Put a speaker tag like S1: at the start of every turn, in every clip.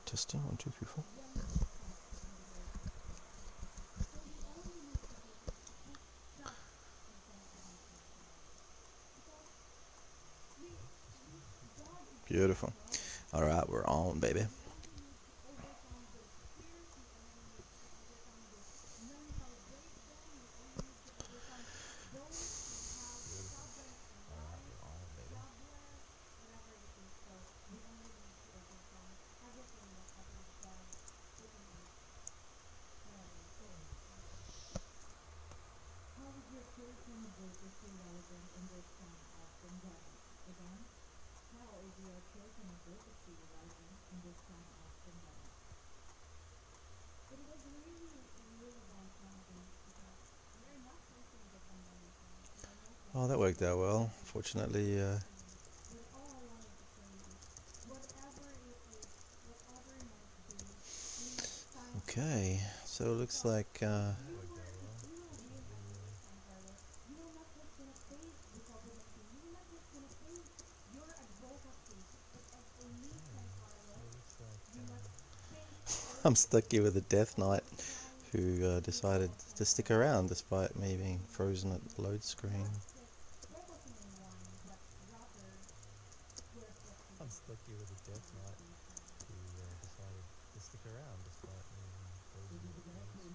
S1: Testing 1, 2, 3, 4. Beautiful. Alright, we're on, baby. Oh, that worked out well. Fortunately, okay, so it looks like I'm stuck here with a Death Knight who decided to stick around despite me being frozen at the load screen. I'm stuck here with a Death Knight who decided to stick around despite me being frozen at the load screen.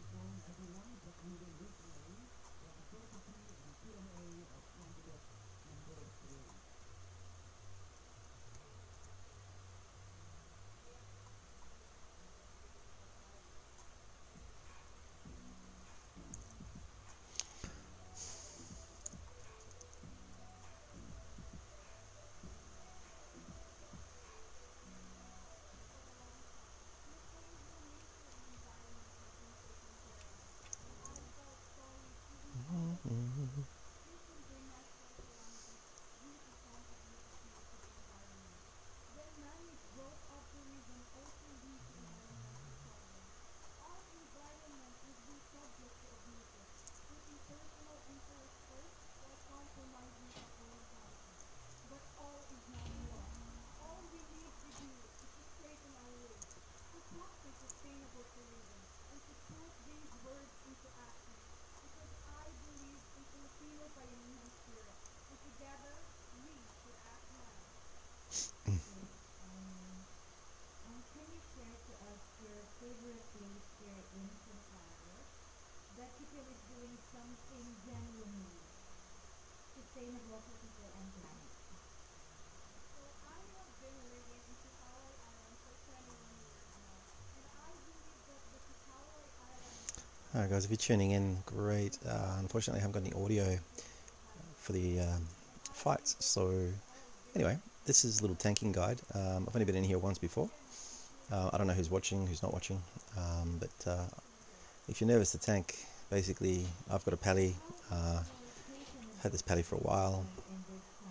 S1: Alright guys, if you're tuning in, great. Unfortunately I haven't got any audio for the fights, so anyway, this is a little tanking guide. I've only been in here once before. I don't know who's watching, who's not watching, but if you're nervous to tank, basically I've got a pally, had this pally for a while.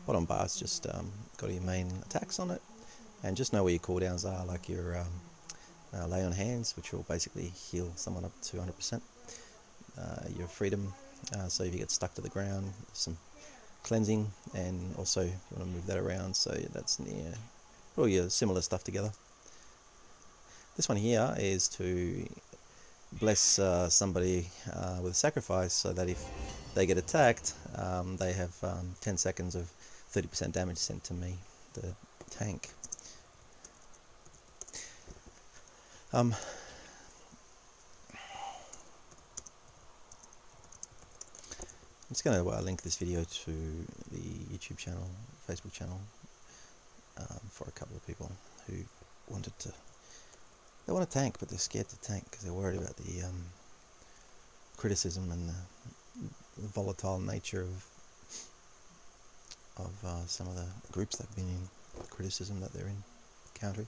S1: Bottom bar's just got your main attacks on it, and just know where your cooldowns are, like your lay on hands, which will basically heal someone up to 100%. Your freedom, so if you get stuck to the ground, some cleansing, and also you want to move that around, so that's near all your similar stuff together. This one here is to bless somebody with a sacrifice, so that if they get attacked, they have 10 seconds of 30% damage sent to me, the tank. I'm just going to link this video to the YouTube channel, Facebook channel, for a couple of people who wanted to, they want to tank but they're scared to tank because they're worried about the criticism and the volatile nature of some of the groups they've been in, the criticism that they're encountering.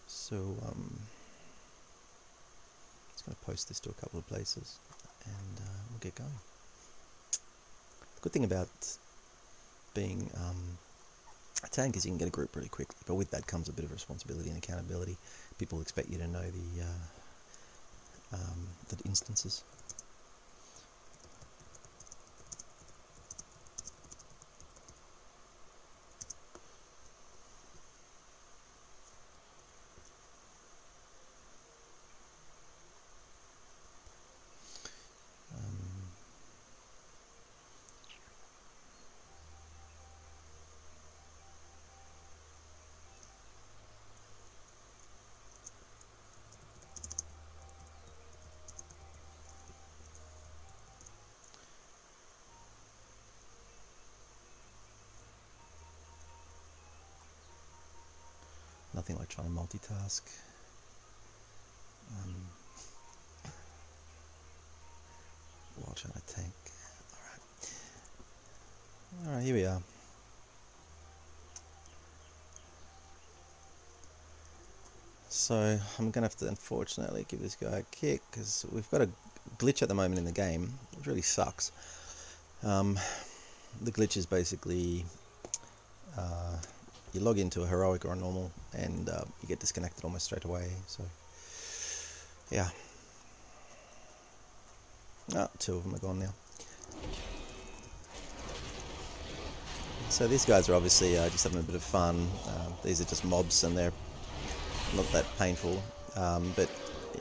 S1: So just going to post this to a couple of places and we'll get going. The good thing about being a tank is you can get a group pretty quickly, but with that comes a bit of responsibility and accountability. People expect you to know the instances. nothing like trying to multitask. While trying to tank. Alright, here we are. So I'm going to have to unfortunately give this guy a kick because we've got a glitch at the moment in the game, which really sucks. The glitch is basically you log into a heroic or a normal and you get disconnected almost straight away. So yeah. Two of them are gone now. So these guys are obviously just having a bit of fun. These are just mobs and they're not that painful, but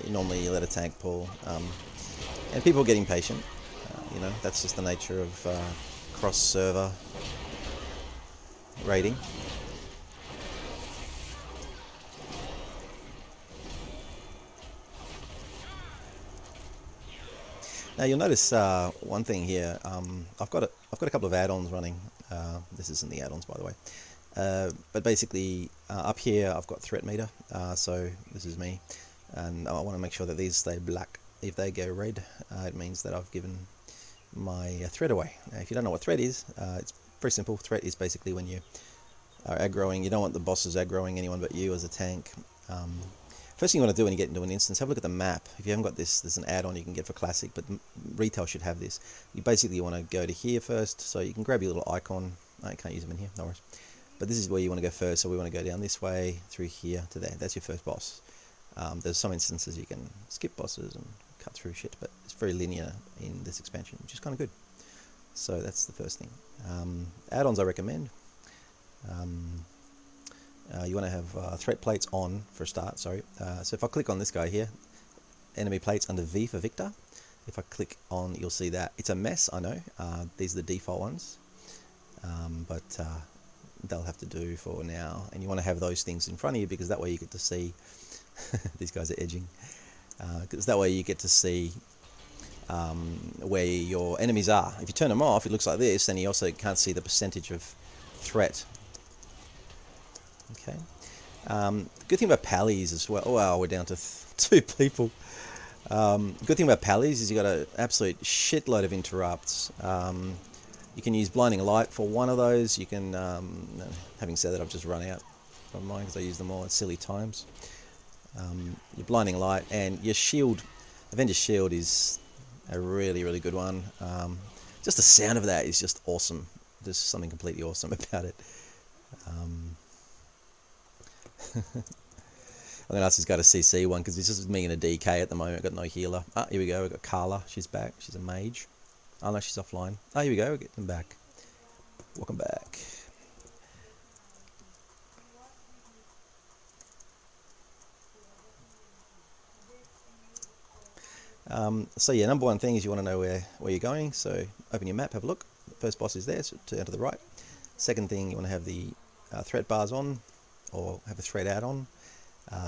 S1: normally you let a tank pull, and people get impatient. You know, that's just the nature of cross-server raiding. Now you'll notice one thing here. I've got a couple of add-ons running. This isn't the add-ons, by the way. But basically, up here I've got threat meter. So this is me, and I want to make sure that these stay black. If they go red, it means that I've given my threat away. Now, if you don't know what threat is, it's very simple. Threat is basically when you are aggroing. You don't want the bosses aggroing anyone but you as a tank. First thing you want to do when you get into an instance, have a look at the map. If you haven't got this, there's an add-on you can get for Classic, but retail should have this. You basically want to go to here first, so you can grab your little icon. I can't use them in here, no worries. But this is where you want to go first, so we want to go down this way, through here to there. That's your first boss. There's some instances you can skip bosses and cut through shit, but it's very linear in this expansion, which is kind of good. So that's the first thing. Add-ons I recommend. You want to have threat plates on for a start, sorry. So if I click on this guy here, enemy plates under V for Victor. If I click on, you'll see that. It's a mess, I know. These are the default ones. But they'll have to do for now. And you want to have those things in front of you because that way you get to see, these guys are edging, because that way you get to see where your enemies are. If you turn them off, it looks like this, and you also can't see the percentage of threat. Okay. Good thing about pallies as well. Oh, wow, we're down to 2 people. Good thing about pallies is you got an absolute shitload of interrupts. You can use blinding light for one of those. You can, having said that, I've just run out of mine because I use them all at silly times. Your blinding light and your shield, Avengers Shield is a really, really good one. Just the sound of that is just awesome. There's something completely awesome about it. I'm going to ask this guy to CC one because it's just me and a DK at the moment. I've got no healer. Ah, here we go. We've got Carla. She's back. She's a mage. Oh no, she's offline. Oh, here we go. We'll get them back. Welcome back. So yeah, number one thing is you want to know where you're going. So open your map, have a look. The first boss is there, so to the right. Second thing, you want to have the threat bars on, or have a threat add-on.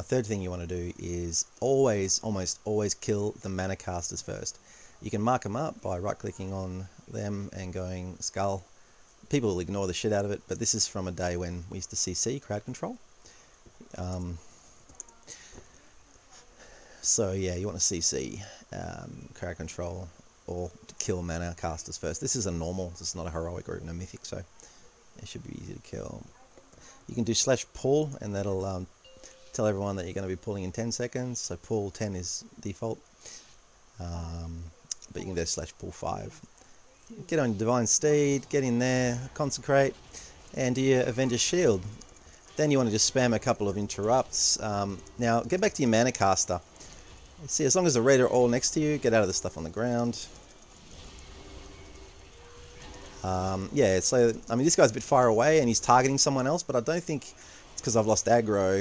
S1: Third thing you want to do is almost always kill the mana casters first. You can mark them up by right-clicking on them and going skull. People will ignore the shit out of it, but this is from a day when we used to CC, crowd control. So yeah, you want to CC crowd control or to kill mana casters first. This is a normal, this is not a heroic or even a mythic, so it should be easy to kill. You can do /pull and that'll tell everyone that you're going to be pulling in 10 seconds. So pull 10 is default, but you can do /pull 5. Get on Divine Steed, get in there, consecrate, and do your Avengers Shield. Then you want to just spam a couple of interrupts. Now get back to your mana caster. See, as long as the red are all next to you, get out of the stuff on the ground. Yeah, so, I mean, this guy's a bit far away and he's targeting someone else, but I don't think it's because I've lost aggro.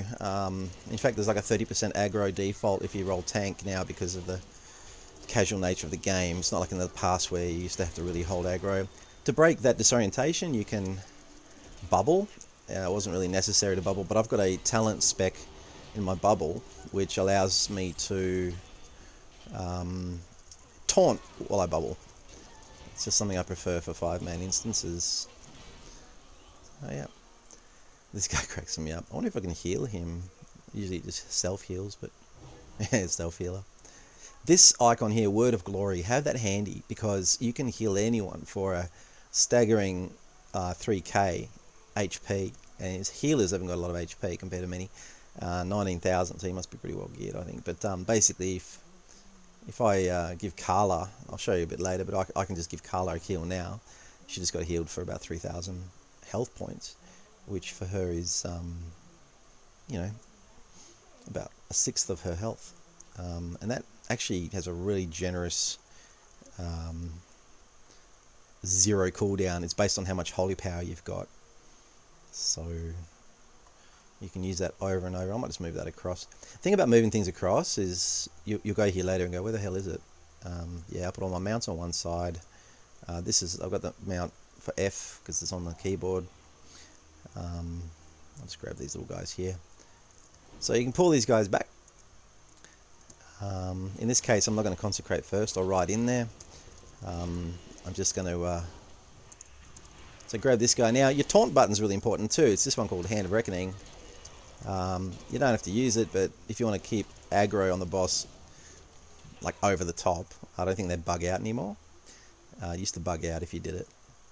S1: In fact, there's like a 30% aggro default if you roll tank now because of the casual nature of the game. It's not like in the past where you used to have to really hold aggro. To break that disorientation, you can bubble. It wasn't really necessary to bubble, but I've got a talent spec in my bubble, which allows me to taunt while I bubble. It's just something I prefer for 5-man instances. Oh, yeah. This guy cracks me up. I wonder if I can heal him. Usually it just self-heals, but it's self-healer. This icon here, Word of Glory, have that handy because you can heal anyone for a staggering 3k HP, and his healers haven't got a lot of HP compared to many. 19,000, so he must be pretty well geared, I think. But basically, if I give Carla, I'll show you a bit later, but I can just give Carla a heal now. She just got healed for about 3,000 health points, which for her is, you know, about a sixth of her health. And that actually has a really generous 0 cooldown. It's based on how much holy power you've got. So you can use that over and over. I might just move that across. The thing about moving things across is you'll go here later and go, where the hell is it? Yeah, I put all my mounts on one side. I've got the mount for F because it's on the keyboard. I'll just grab these little guys here. So you can pull these guys back. In this case, I'm not going to consecrate first. I'll ride in there. I'm just going to so grab this guy. Now, your taunt button's really important too. It's this one called Hand of Reckoning. You don't have to use it, but if you want to keep aggro on the boss, like over the top, I don't think they bug out anymore. It used to bug out if you did it.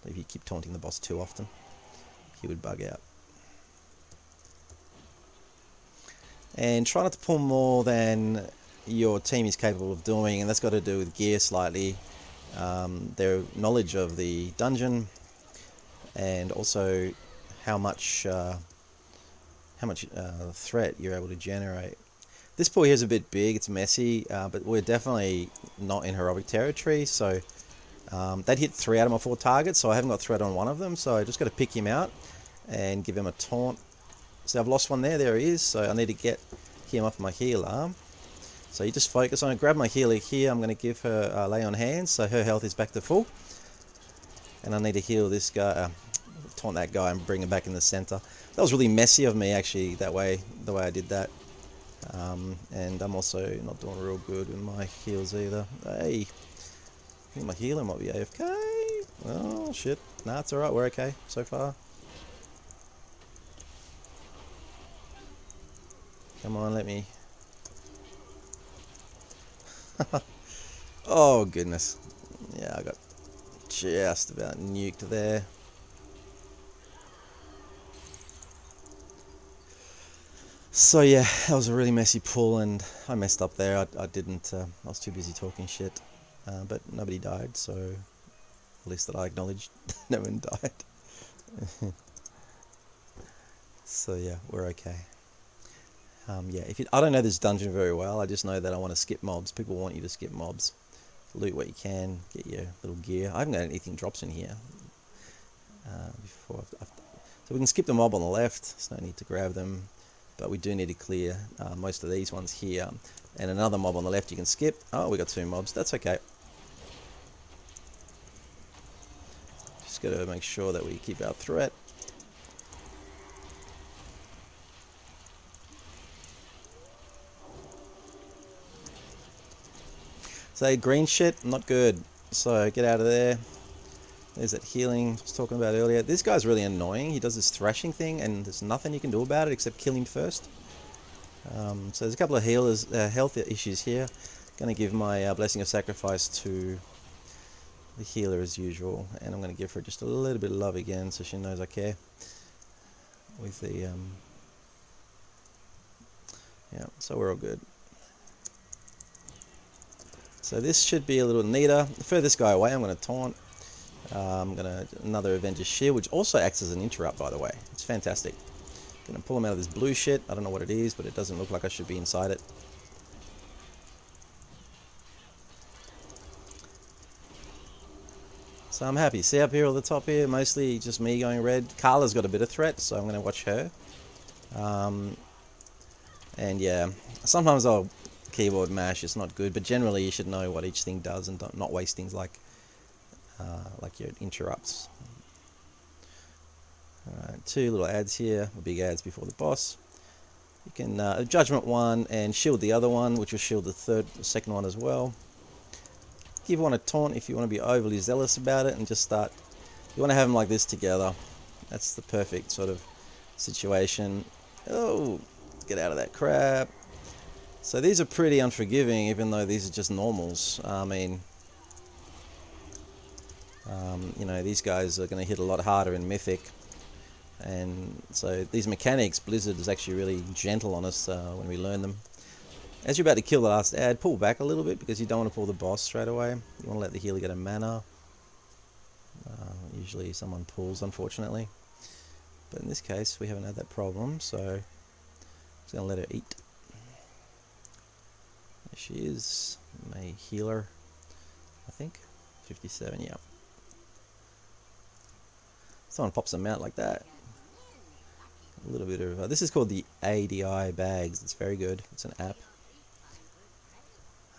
S1: If you keep taunting the boss too often, he would bug out. And try not to pull more than your team is capable of doing, and that's got to do with gear slightly, their knowledge of the dungeon, and also how much threat you're able to generate. This pool here is a bit big, it's messy, but we're definitely not in heroic territory, so that hit 3 out of my 4 targets, so I haven't got threat on one of them, so I just got to pick him out and give him a taunt. So I've lost one there he is, so I need to get him off my healer. So you just focus on it, grab my healer here, I'm going to give her lay on hands, so her health is back to full. And I need to heal this guy, taunt that guy and bring him back in the center. That was really messy of me actually, the way I did that. And I'm also not doing real good with my heals either. Hey, I think my healer might be AFK. Oh shit, nah, it's alright, we're okay so far. Come on, let me. Oh goodness. Yeah, I got just about nuked there. So yeah, that was a really messy pull and I messed up there. I didn't, I was too busy talking shit. But nobody died, so at least that I acknowledged no one died. So yeah, we're okay. Yeah, I don't know this dungeon very well, I just know that I want to skip mobs. People want you to skip mobs. Loot what you can, get your little gear. I haven't got anything drops in here. So we can skip the mob on the left, there's no need to grab them. But we do need to clear most of these ones here. And another mob on the left you can skip. Oh, we got 2 mobs, that's okay. Just got to make sure that we keep our threat. So green shit, not good. So get out of there. There's that healing I was talking about earlier. This guy's really annoying. He does this thrashing thing and there's nothing you can do about it except kill him first. So there's a couple of health issues here. Going to give my Blessing of Sacrifice to the healer as usual. And I'm going to give her just a little bit of love again so she knows I care. With the... yeah, so we're all good. So this should be a little neater. Further this guy away, I'm going to taunt. I'm going to another Avenger's Shield, which also acts as an interrupt, by the way. It's fantastic. Going to pull him out of this blue shit. I don't know what it is, but it doesn't look like I should be inside it. So I'm happy. See up here at the top here, mostly just me going red. Carla's got a bit of threat, so I'm going to watch her. And yeah, sometimes I'll keyboard mash, it's not good, but generally you should know what each thing does and not waste things like your interrupts. Alright, 2 little ads here, big ads before the boss. You can judgment one and shield the other one, which will shield the second one as well. Give one a taunt if you want to be overly zealous about it and just start. You want to have them like this together. That's the perfect sort of situation. Oh, get out of that crap. So these are pretty unforgiving, even though these are just normals. I mean, you know, these guys are going to hit a lot harder in Mythic. And so these mechanics, Blizzard is actually really gentle on us when we learn them. As you're about to kill the last ad, pull back a little bit because you don't want to pull the boss straight away. You want to let the healer get a mana. Usually someone pulls, unfortunately. But in this case, we haven't had that problem, so I'm just going to let her eat. There she is, my healer, I think. 57, yeah. Someone pops them out like that. A little bit of... this is called the ADI bags. It's very good. It's an app.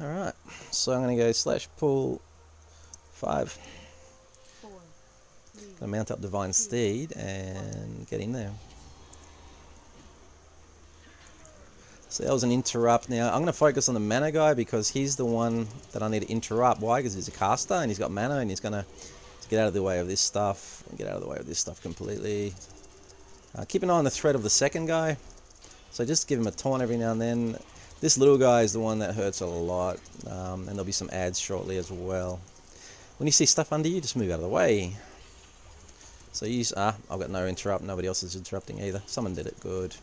S1: Alright, so I'm going to go /pull 5. Going to mount up Divine Steed and get in there. So that was an interrupt. Now I'm going to focus on the mana guy because he's the one that I need to interrupt. Why? Because he's a caster and he's got mana and he's going to get out of the way of this stuff and get out of the way of this stuff completely. Keep an eye on the threat of the second guy. So just give him a taunt every now and then. This little guy is the one that hurts a lot, and there'll be some ads shortly as well. When you see stuff under you, just move out of the way. So use... I've got no interrupt, nobody else is interrupting either. Someone did it, good.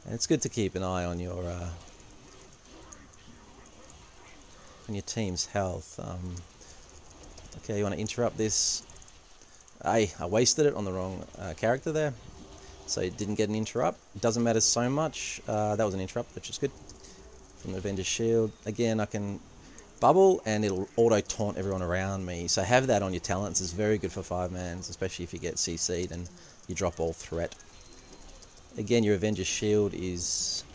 S1: And it's good to keep an eye on your team's health. Okay, you want to interrupt this. I wasted it on the wrong character there, so it didn't get an interrupt. It doesn't matter so much. That was an interrupt, which is good. From the Avenger's Shield. Again, I can bubble and it'll auto-taunt everyone around me. So have that on your talents. It's very good for 5-mans, especially if you get CC'd and you drop all threat. Again, your Avenger's Shield is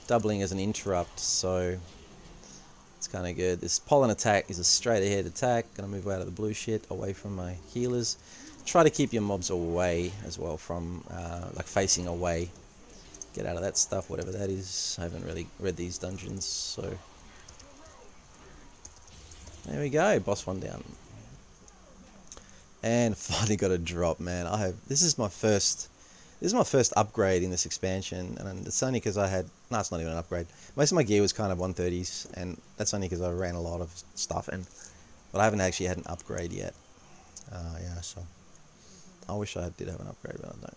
S1: doubling as an interrupt, so it's kind of good. This pollen attack is a straight ahead attack. Gonna move out of the blue shit, away from my healers. Try to keep your mobs away as well, from like facing away. Get out of that stuff, whatever that is. I haven't really read these dungeons, so there we go. Boss 1 down, and finally got a drop, man. This is my first upgrade in this expansion, and it's only because I had... No, it's not even an upgrade. Most of my gear was kind of 130s, and that's only because I ran a lot of stuff, but I haven't actually had an upgrade yet. Yeah, so I wish I did have an upgrade, but I don't.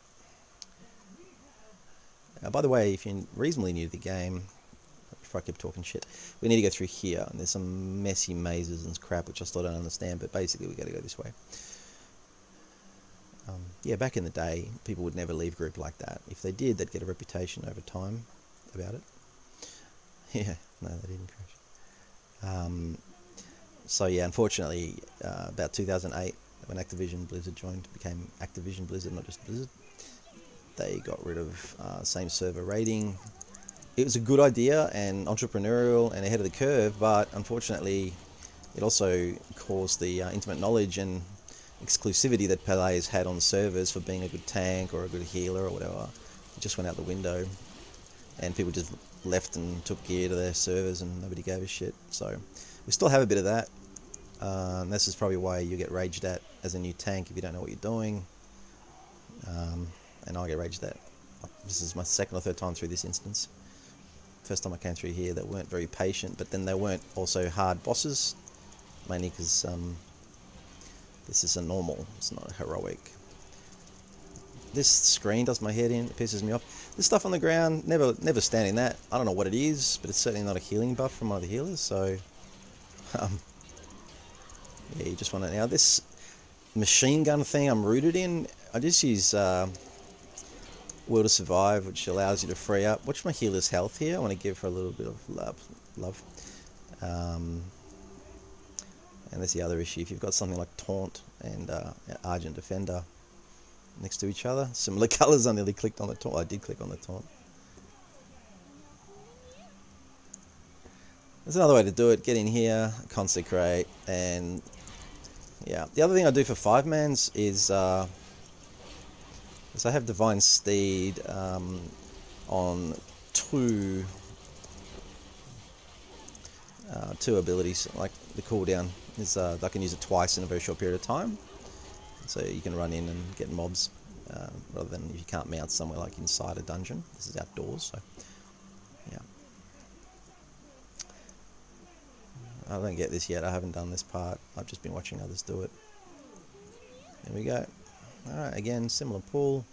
S1: By the way, if you're reasonably new to the game, before I keep talking shit, we need to go through here, and there's some messy mazes and crap which I still don't understand, but basically we got to go this way. Yeah, back in the day, people would never leave group like that. If they did, they'd get a reputation over time about it. Yeah, no, they didn't crash. So yeah, unfortunately, about 2008, when Activision Blizzard joined, became Activision Blizzard, not just Blizzard, they got rid of same server rating. It was a good idea and entrepreneurial and ahead of the curve, but unfortunately, it also caused the intimate knowledge and exclusivity that players had on servers for being a good tank or a good healer or whatever. It just went out the window, and people just left and took gear to their servers and nobody gave a shit. So we still have a bit of that. This is probably why you get raged at as a new tank if you don't know what you're doing. And I get raged at. This is my second or third time through this instance. First time I came through here, they weren't very patient, but then they weren't also hard bosses, mainly because this is a normal, it's not a heroic. This screen does my head in, it pisses me off. This stuff on the ground, never standing that. I don't know what it is, but it's certainly not a healing buff from one of the healers, so yeah, you just want to... Now this machine gun thing I'm rooted in, I just use Will to Survive, which allows you to free up. Watch my healer's health here. I want to give her a little bit of love. And that's the other issue. If you've got something like Taunt and Argent Defender next to each other, similar colours, I nearly clicked on the Taunt. I did click on the Taunt. There's another way to do it. Get in here, consecrate, and yeah. The other thing I do for 5-mans is I have Divine Steed on 2 two abilities. Like the cooldown is I can use it twice in a very short period of time, so you can run in and get mobs rather than if you can't mount somewhere like inside a dungeon. This is outdoors, so yeah. I don't get this yet. I haven't done this part. I've just been watching others do it. There we go. Alright, again, similar pull.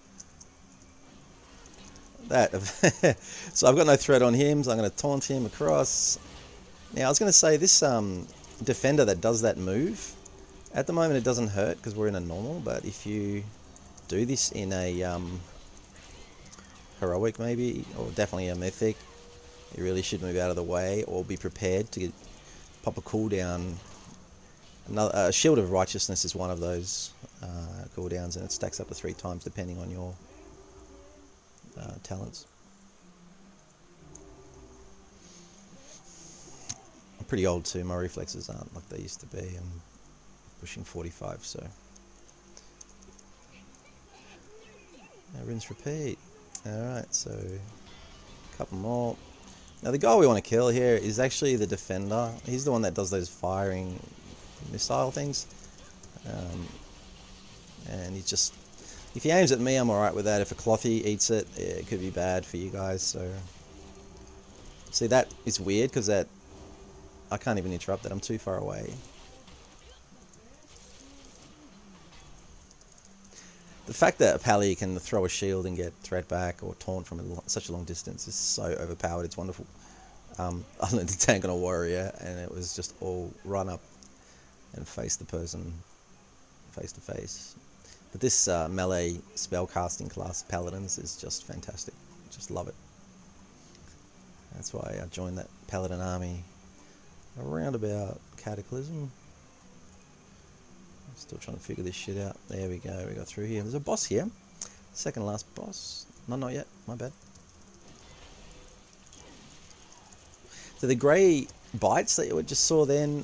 S1: That. So I've got no threat on him, so I'm going to taunt him across. Now, I was going to say, this defender that does that move, at the moment it doesn't hurt because we're in a normal, but if you do this in a heroic maybe, or definitely a mythic, you really should move out of the way or be prepared to pop a cooldown. Another Shield of Righteousness is one of those cooldowns, and it stacks up to 3 times depending on your talents. I'm pretty old too, my reflexes aren't like they used to be. I'm pushing 45, so now rinse repeat. Alright, so a couple more. Now the guy we want to kill here is actually the defender. He's the one that does those firing missile things, and he just, if he aims at me, I'm alright with that. If a clothy eats it, it could be bad for you guys. So see, that is weird because that I can't even interrupt that. I'm too far away. The fact that a Pally can throw a shield and get threat back or taunt from such a long distance is so overpowered. It's wonderful. I learned to tank on a warrior, and it was just all run up and face the person face to face. But this melee spellcasting class, Paladins, is just fantastic. Just love it. That's why I joined that Paladin army around about Cataclysm. Still trying to figure this shit out. There we go. We got through here. There's a boss here. Second last boss. No, not yet. My bad. So the grey bites that you just saw then,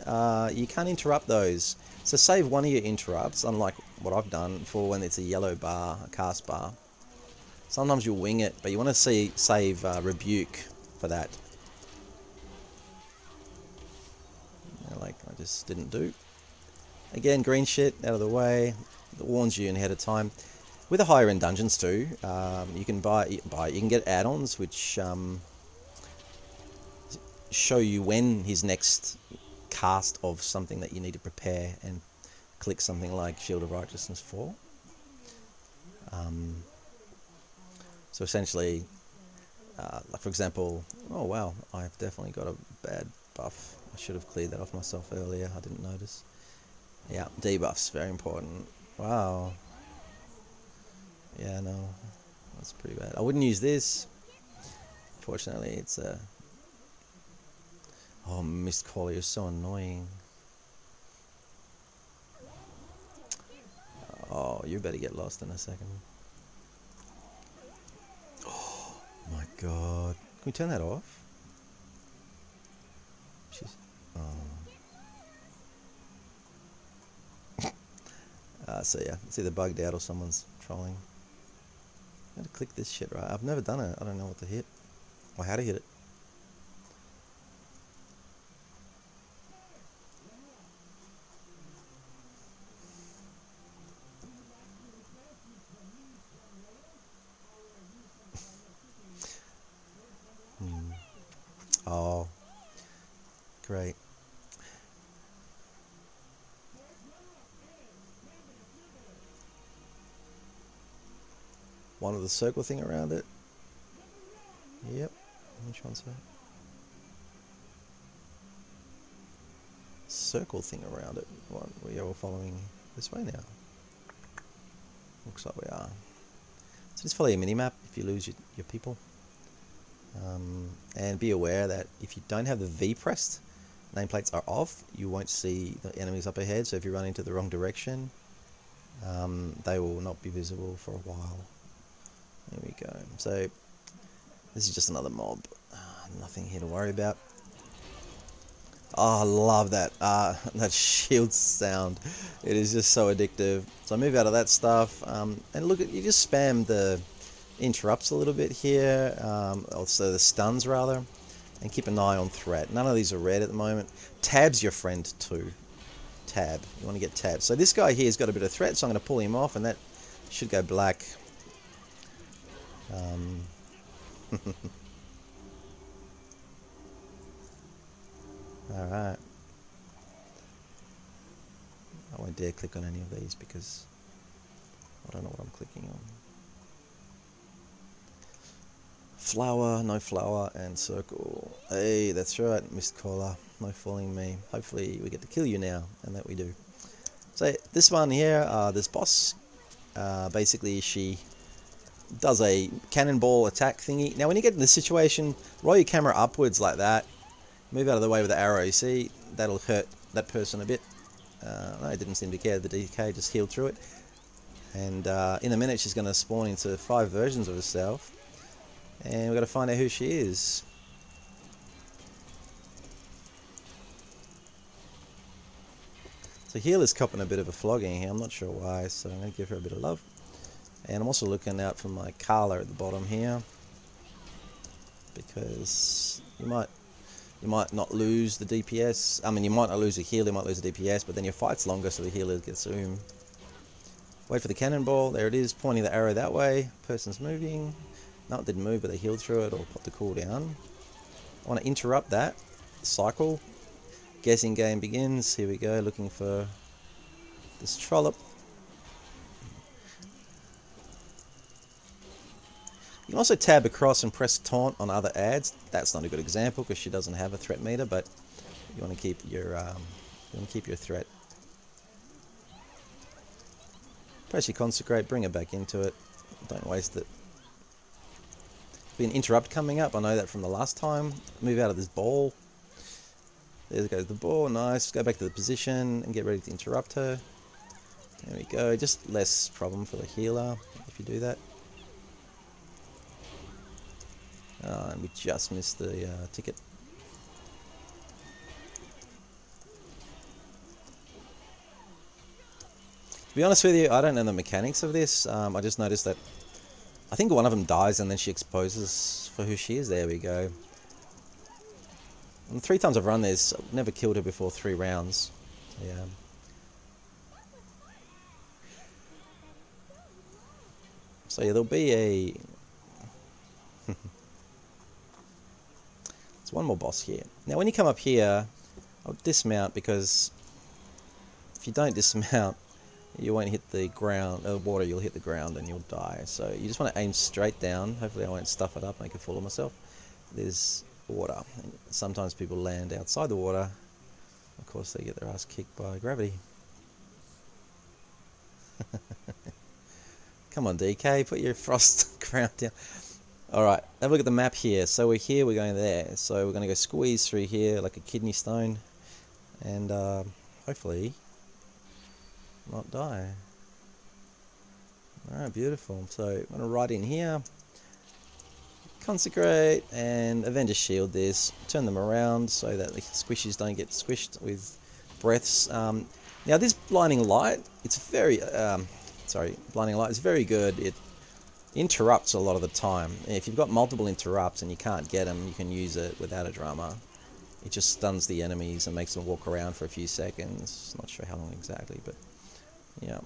S1: you can't interrupt those. So save one of your interrupts, unlike what I've done, for when it's a yellow bar, a cast bar. Sometimes you'll wing it, but you want to save Rebuke for that. Like I just didn't do. Again, green shit out of the way. It warns you ahead of time. With the higher end dungeons too, you can you can get add-ons which show you when his next cast of something that you need to prepare, and click something like Shield of Righteousness for. So essentially, like for example, oh wow, I've definitely got a bad buff. I should have cleared that off myself earlier. I didn't notice. Yeah, debuffs, very important. Wow. Yeah, no, that's pretty bad. I wouldn't use this. Fortunately, it's a... Oh, Mist Quality is so annoying. Oh, you better get lost in a second. Oh my god. Can we turn that off? Jeez. Oh. So yeah, it's either bugged out or someone's trolling. I'm gonna click this shit right. I've never done it. I don't know what to hit or how to hit it. Oh, great. One of the circle thing around it. Yep. Which one's that? Circle thing around it. What? We are all following this way now. Looks like we are. So just follow your minimap if you lose your people. And be aware that if you don't have the V pressed, nameplates are off, you won't see the enemies up ahead. So if you run into the wrong direction, they will not be visible for a while. There we go. So this is just another mob. Nothing here to worry about. Oh, I love that that shield sound. It is just so addictive. So I move out of that stuff, and look at, you just spam the interrupts a little bit here. Also the stuns rather. And keep an eye on threat. None of these are red at the moment. Tab's your friend too. Tab. You want to get tab. So this guy here has got a bit of threat, so I'm going to pull him off, and that should go black. Alright. I won't dare click on any of these because I don't know what I'm clicking on. Flower, no flower, and circle. Hey, that's right, missed caller. No fooling me. Hopefully we get to kill you now, and that we do. So this one here, this boss, basically she does a cannonball attack thingy. Now when you get in this situation, roll your camera upwards like that. Move out of the way with the arrow. You see, that'll hurt that person a bit. No, it didn't seem to care. The DK just healed through it. And in a minute she's going to spawn into 5 versions of herself. And we've got to find out who she is. So Healer's copping a bit of a flogging here. I'm not sure why, so I'm going to give her a bit of love. And I'm also looking out for my Carla at the bottom here, because you might not lose the DPS. I mean, you might not lose a healer, you might lose the DPS, but then your fight's longer, so the healer gets zoom. Wait for the cannonball. There it is, pointing the arrow that way. Person's moving. No, it didn't move, but they healed through it or popped the cooldown. I want to interrupt that cycle. Guessing game begins. Here we go, looking for this trollop. You can also tab across and press taunt on other ads. That's not a good example because she doesn't have a threat meter, but you want to keep your threat. Press your consecrate, bring it back into it. Don't waste it. Be an interrupt coming up. I know that from the last time. Move out of this ball. There goes the ball. Nice. Go back to the position and get ready to interrupt her. There we go. Just less problem for the healer if you do that. And we just missed the ticket. To be honest with you, I don't know the mechanics of this. I just noticed that I think one of them dies and then she exposes for who she is. There we go. And 3 times I've run this, I've never killed her before 3 rounds. Yeah. So yeah, there'll be a... There's one more boss here. Now when you come up here, I'll dismount because if you don't dismount, you won't hit the ground, water, you'll hit the ground and you'll die. So you just want to aim straight down. Hopefully I won't stuff it up, make a fool of myself. There's water. Sometimes people land outside the water. Of course they get their ass kicked by gravity. Come on DK, put your frost crown down. Alright, have a look at the map here. So we're here, we're going there. So we're going to go squeeze through here like a kidney stone. And hopefully not die. Alright, beautiful. So I'm going to ride in here. Consecrate and Avenger Shield this. Turn them around so that the squishies don't get squished with breaths. Now this blinding light, it's very... blinding light is very good. It interrupts a lot of the time. If you've got multiple interrupts and you can't get them, you can use it without a drama. It just stuns the enemies and makes them walk around for a few seconds. Not sure how long exactly, but yeah.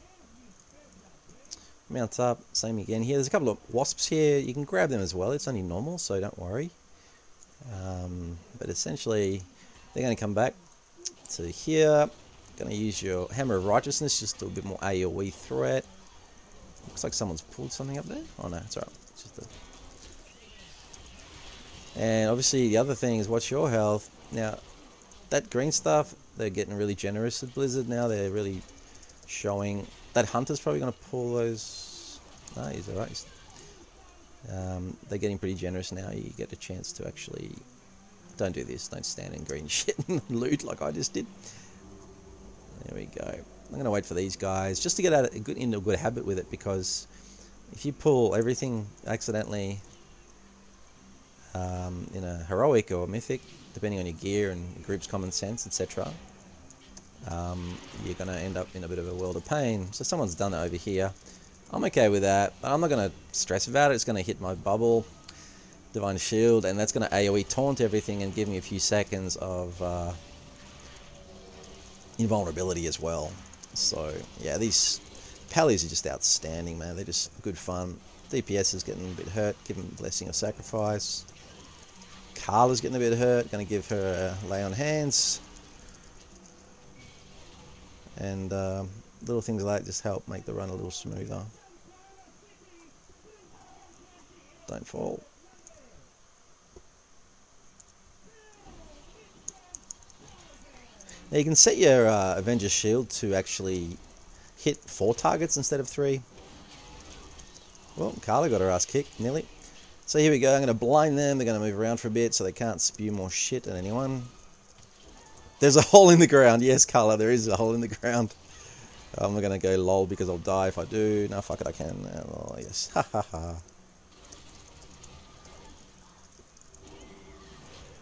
S1: Mount up, same again here. There's a couple of wasps here. You can grab them as well. It's only normal, so don't worry. But essentially, they're going to come back to here. Going to use your Hammer of Righteousness, just do a bit more AoE threat. Looks like someone's pulled something up there. Oh no, it's alright. It's just and obviously the other thing is watch your health. Now, that green stuff, they're getting really generous at Blizzard now. They're really showing... That Hunter's probably going to pull those... No, he's alright. They're getting pretty generous now. You get a chance to actually... Don't do this. Don't stand in green shit and loot like I just did. There we go. I'm going to wait for these guys just to get into a good habit with it, because if you pull everything accidentally in a heroic or mythic, depending on your gear and your group's common sense, etc., you're going to end up in a bit of a world of pain. So someone's done it over here. I'm okay with that, but I'm not going to stress about it. It's going to hit my bubble. Divine Shield, and that's going to AoE taunt everything and give me a few seconds of invulnerability as well. So, yeah, these Pallies are just outstanding, man. They're just good fun. DPS is getting a bit hurt, give him Blessing of Sacrifice. Carla's getting a bit hurt, going to give her a Lay on Hands. And little things like that just help make the run a little smoother. Don't fall. Now you can set your Avenger's Shield to actually hit 4 targets instead of 3. Well, Carla got her ass kicked, nearly. So here we go, I'm going to blind them, they're going to move around for a bit so they can't spew more shit at anyone. There's a hole in the ground, yes Carla, there is a hole in the ground. I'm not going to go lol because I'll die if I do. No, fuck it, I can. Oh, yes, ha ha ha.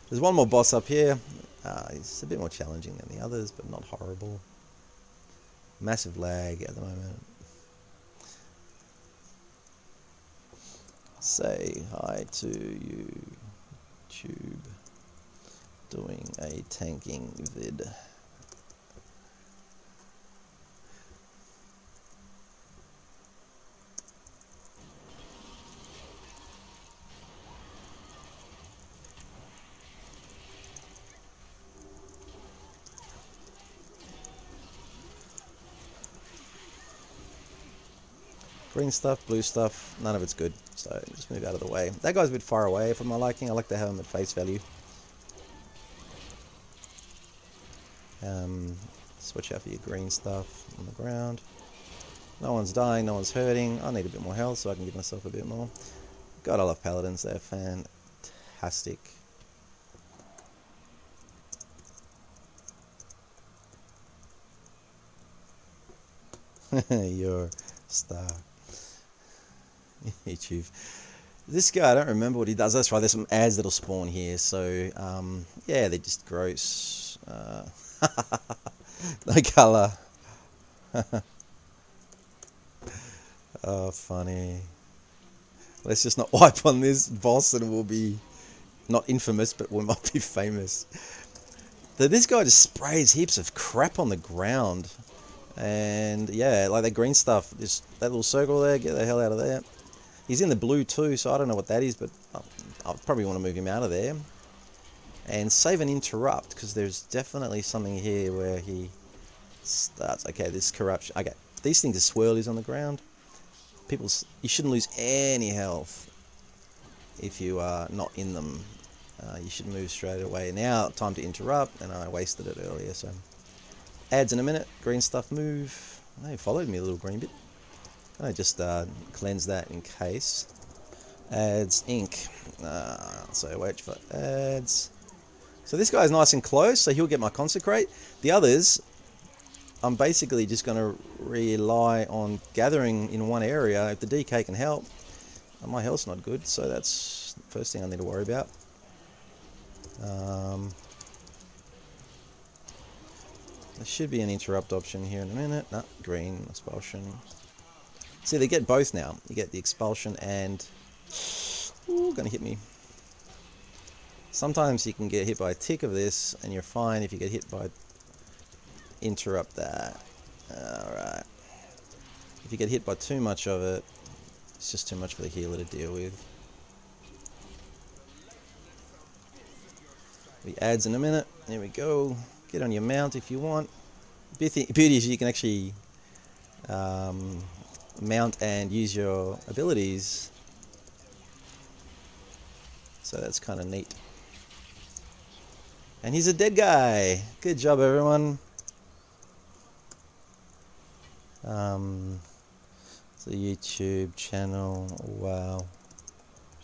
S1: There's one more boss up here. He's a bit more challenging than the others, but not horrible. Massive lag at the moment. Say hi to YouTube. Doing a tanking vid. Green stuff, blue stuff, none of it's good, so just move out of the way. That guy's a bit far away for my liking. I like to have him at face value. Switch out for your green stuff on the ground. No one's dying, no one's hurting. I need a bit more health so I can give myself a bit more. God, I love Paladins, they're fantastic. You're a star. YouTube. This guy, I don't remember what he does. That's right, there's some ads that'll spawn here. So, yeah, they're just gross. No colour. Oh, funny. Let's just not wipe on this boss and we'll be not infamous, but we might be famous. This guy just sprays heaps of crap on the ground. And, yeah, like that green stuff, just that little circle there, get the hell out of there. He's in the blue too, so I don't know what that is, but I'll probably want to move him out of there. And save and interrupt, because there's definitely something here where he starts. Okay, this corruption. Okay, these things are swirlies on the ground. You shouldn't lose any health if you are not in them. You should move straight away. Now, time to interrupt, and I wasted it earlier, so. Ads in a minute, green stuff move. Oh, you followed me a little green bit. I just cleanse that in case. Ads, ink. So wait for ads. So this guy's nice and close, so he'll get my consecrate. The others, I'm basically just going to rely on gathering in one area. If the DK can help, my health's not good, so that's the first thing I need to worry about. There should be an interrupt option here in a minute. No, green, expulsion. See, they get both now. You get the expulsion and... Ooh, gonna hit me. Sometimes you can get hit by a tick of this, and you're fine if you get hit by... Interrupt that. Alright. If you get hit by too much of it, it's just too much for the healer to deal with. The ads in a minute. There we go. Get on your mount if you want. Beauty is you can actually... mount and use your abilities, so that's kind of neat. And he's a dead guy. Good job, everyone. It's a YouTube channel. Wow.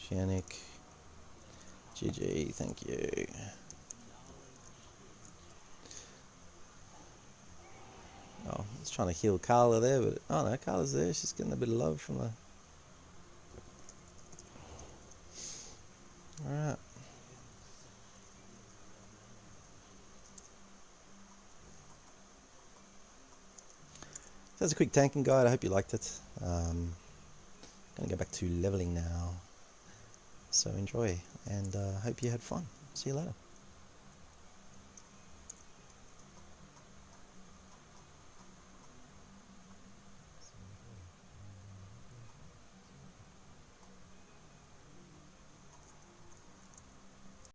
S1: Shanik. GG. Thank you. Oh, I was trying to heal Carla there, but oh no, Carla's there. She's getting a bit of love from the. Alright. So that's a quick tanking guide. I hope you liked it. Gonna go back to leveling now. So enjoy, and hope you had fun. See you later.